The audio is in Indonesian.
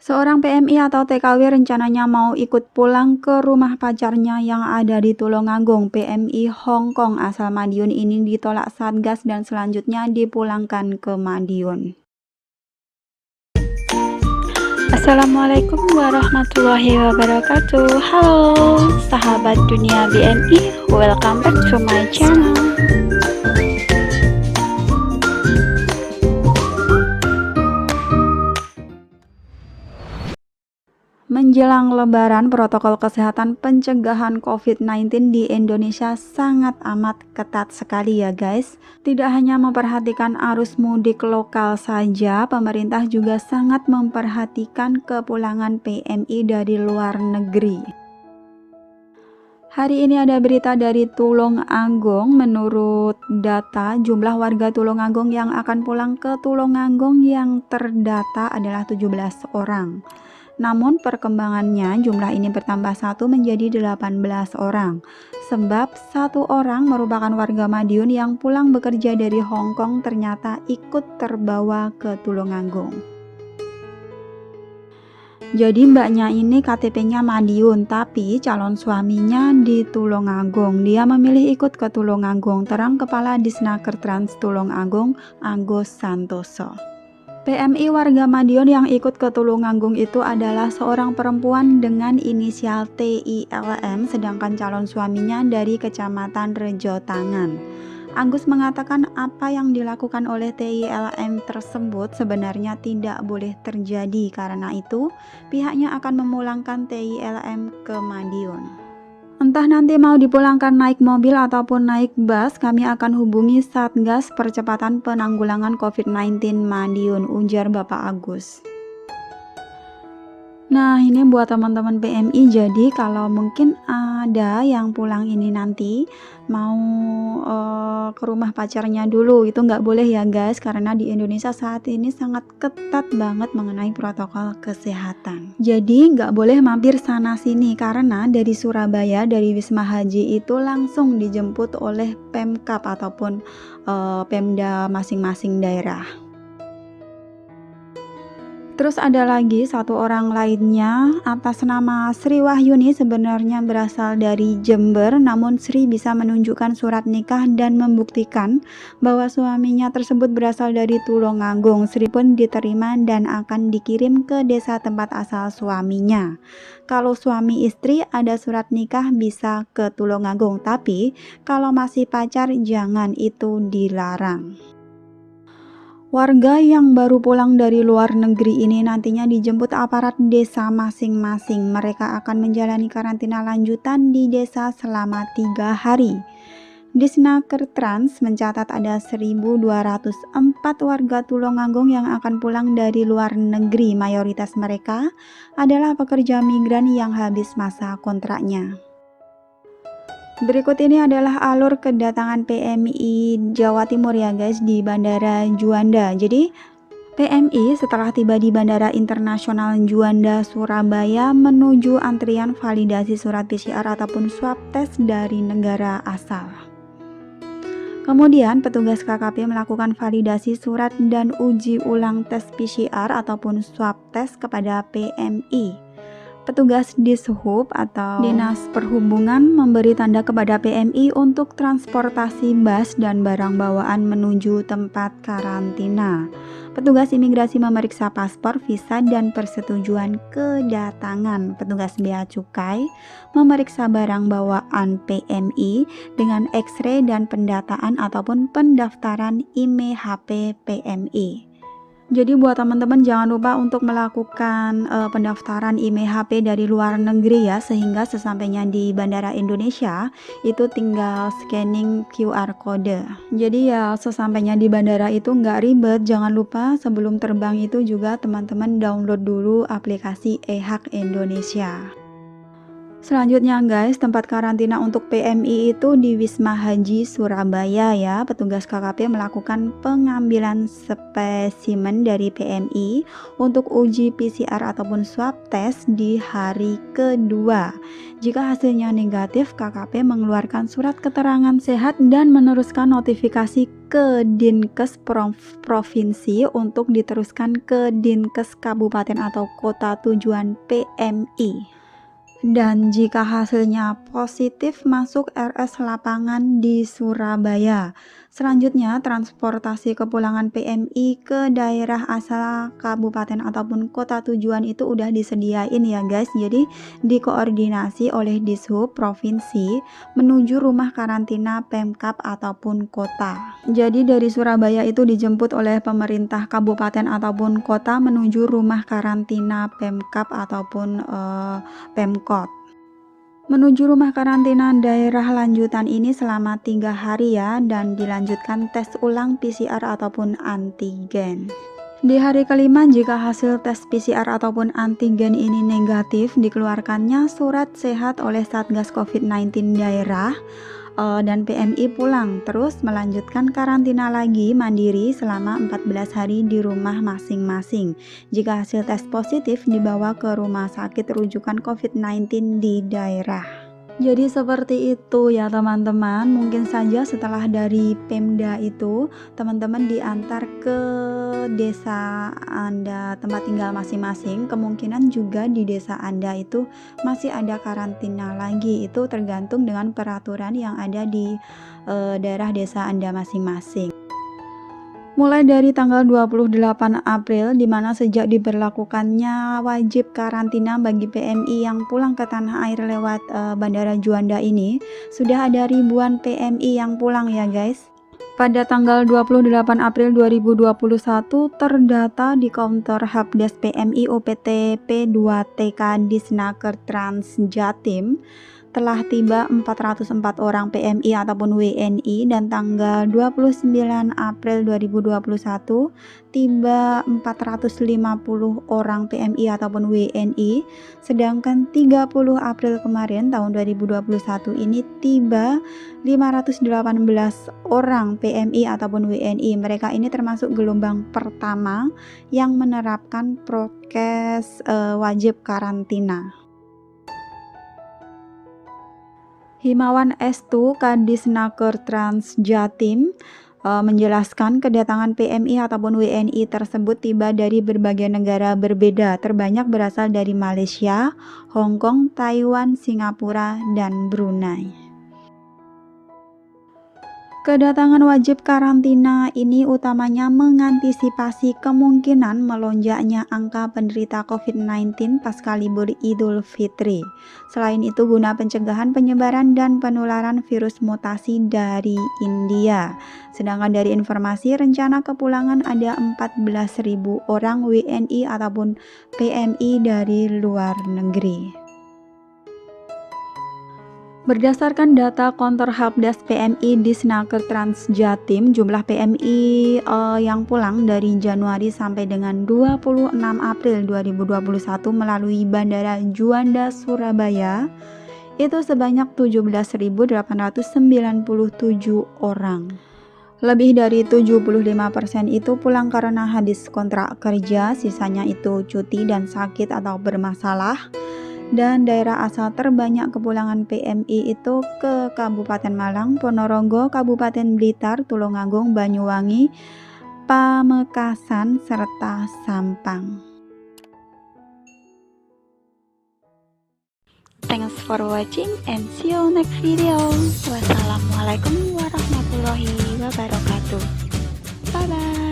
Seorang PMI atau TKW rencananya mau ikut pulang ke rumah pacarnya yang ada di Tulungagung. PMI Hong Kong asal Madiun ini ditolak Satgas dan selanjutnya dipulangkan ke Madiun. Assalamualaikum warahmatullahi wabarakatuh. Halo sahabat dunia BMI, welcome back to my channel. Menjelang Lebaran, protokol kesehatan pencegahan COVID-19 di Indonesia sangat amat ketat sekali ya guys. Tidak hanya memperhatikan arus mudik lokal saja, pemerintah juga sangat memperhatikan kepulangan PMI dari luar negeri. Hari ini ada berita dari Tulungagung. Menurut data, jumlah warga Tulungagung yang akan pulang ke Tulungagung yang terdata adalah 17 orang. Namun perkembangannya jumlah ini bertambah 1 menjadi 18 orang. Sebab 1 orang merupakan warga Madiun yang pulang bekerja dari Hong Kong ternyata ikut terbawa ke Tulungagung. Jadi mbaknya ini KTP-nya Madiun, tapi calon suaminya di Tulungagung. Dia memilih ikut ke Tulungagung, terang Kepala Disnaker Trans Tulungagung, Agus Santoso. PMI warga Madiun yang ikut ke Tulungagung itu adalah seorang perempuan dengan inisial TILM, sedangkan calon suaminya dari Kecamatan Rejo Tangan. Agus mengatakan apa yang dilakukan oleh TILM tersebut sebenarnya tidak boleh terjadi, karena itu pihaknya akan memulangkan TILM ke Madiun. Entah nanti mau dipulangkan naik mobil ataupun naik bus, kami akan hubungi Satgas Percepatan Penanggulangan COVID-19 Madiun, ujar Bapak Agus. Nah, ini buat teman-teman PMI, jadi kalau mungkin ada yang pulang ini nanti mau ke rumah pacarnya dulu, itu nggak boleh ya guys, karena di Indonesia saat ini sangat ketat banget mengenai protokol kesehatan. Jadi nggak boleh mampir sana sini, karena dari Surabaya, dari Wisma Haji itu langsung dijemput oleh Pemkab ataupun Pemda masing-masing daerah. Terus ada lagi 1 orang lainnya atas nama Sri Wahyuni, sebenarnya berasal dari Jember, namun Sri bisa menunjukkan surat nikah dan membuktikan bahwa suaminya tersebut berasal dari Tulungagung. Sri pun diterima dan akan dikirim ke desa tempat asal suaminya. Kalau suami istri ada surat nikah bisa ke Tulungagung, tapi kalau masih pacar jangan, itu dilarang. Warga yang baru pulang dari luar negeri ini nantinya dijemput aparat desa masing-masing. Mereka akan menjalani karantina lanjutan di desa selama 3 hari. Disnaker Trans mencatat ada 1.204 warga Tulungagung yang akan pulang dari luar negeri. Mayoritas mereka adalah pekerja migran yang habis masa kontraknya. Berikut ini adalah alur kedatangan PMI Jawa Timur ya guys di Bandara Juanda. Jadi PMI setelah tiba di Bandara Internasional Juanda Surabaya menuju antrian validasi surat PCR ataupun swab test dari negara asal. Kemudian petugas KKP melakukan validasi surat dan uji ulang tes PCR ataupun swab test kepada PMI. Petugas Dishub atau Dinas Perhubungan memberi tanda kepada PMI untuk transportasi bus dan barang bawaan menuju tempat karantina. Petugas imigrasi memeriksa paspor, visa, dan persetujuan kedatangan. Petugas bea cukai memeriksa barang bawaan PMI dengan X-ray dan pendataan ataupun pendaftaran IMEI HP PMI. Jadi buat teman-teman jangan lupa untuk melakukan pendaftaran IMEI HP dari luar negeri ya, sehingga sesampainya di Bandara Indonesia itu tinggal scanning QR code. Jadi ya sesampainya di bandara itu nggak ribet. Jangan lupa sebelum terbang itu juga teman-teman download dulu aplikasi eHAK Indonesia. Selanjutnya guys, tempat karantina untuk PMI itu di Wisma Haji Surabaya ya. Petugas KKP melakukan pengambilan spesimen dari PMI untuk uji PCR ataupun swab test di hari kedua. Jika hasilnya negatif, KKP mengeluarkan surat keterangan sehat dan meneruskan notifikasi ke Dinkes Provinsi untuk diteruskan ke Dinkes Kabupaten atau kota tujuan PMI. Dan jika hasilnya positif, masuk RS lapangan di Surabaya. Selanjutnya, transportasi kepulangan PMI ke daerah asal kabupaten ataupun kota tujuan itu udah disediain ya guys. Jadi dikoordinasi oleh Dishub provinsi menuju rumah karantina Pemkab ataupun kota. Jadi dari Surabaya itu dijemput oleh pemerintah kabupaten ataupun kota menuju rumah karantina Pemkab ataupun Pemkot. Menuju rumah karantina daerah lanjutan ini selama 3 hari ya, dan dilanjutkan tes ulang PCR ataupun antigen. Di hari kelima, jika hasil tes PCR ataupun antigen ini negatif, dikeluarkannya surat sehat oleh Satgas COVID-19 daerah dan PMI pulang, terus melanjutkan karantina lagi mandiri selama 14 hari di rumah masing-masing. Jika hasil tes positif, dibawa ke rumah sakit rujukan COVID-19 di daerah. Jadi seperti itu ya teman-teman. Mungkin saja setelah dari Pemda itu teman-teman diantar ke desa Anda tempat tinggal masing-masing. Kemungkinan juga di desa Anda itu masih ada karantina lagi. Itu tergantung dengan peraturan yang ada di daerah desa Anda masing-masing. Mulai dari tanggal 28 April, di mana sejak diberlakukannya wajib karantina bagi PMI yang pulang ke tanah air lewat Bandara Juanda ini, sudah ada ribuan PMI yang pulang ya guys. Pada tanggal 28 April 2021 terdata di counter Helpdesk PMI UPT P2TK Disnaker Trans Jatim telah tiba 404 orang PMI ataupun WNI, dan tanggal 29 April 2021 tiba 450 orang PMI ataupun WNI, sedangkan 30 April kemarin tahun 2021 ini tiba 518 orang PMI ataupun WNI. Mereka ini termasuk gelombang pertama yang menerapkan prokes wajib karantina. Himawan Estu, Kadisnaker Trans Jatim menjelaskan kedatangan PMI ataupun WNI tersebut tiba dari berbagai negara berbeda, terbanyak berasal dari Malaysia, Hong Kong, Taiwan, Singapura, dan Brunei. Kedatangan wajib karantina ini utamanya mengantisipasi kemungkinan melonjaknya angka penderita COVID-19 pasca libur Idul Fitri. Selain itu, guna pencegahan penyebaran dan penularan virus mutasi dari India. Sedangkan dari informasi rencana kepulangan ada 14.000 orang WNI ataupun PMI dari luar negeri. Berdasarkan data kontor Helpdesk PMI Disnaker Trans Jatim, jumlah PMI yang pulang dari Januari sampai dengan 26 April 2021 melalui Bandara Juanda Surabaya itu sebanyak 17.897 orang. Lebih dari 75% itu pulang karena habis kontrak kerja, sisanya itu cuti dan sakit atau bermasalah. Dan daerah asal terbanyak kepulangan PMI itu ke Kabupaten Malang, Ponorogo, Kabupaten Blitar, Tulungagung, Banyuwangi, Pamekasan, serta Sampang. Thanks for watching and see you next video. Wassalamualaikum warahmatullahi wabarakatuh. Bye bye.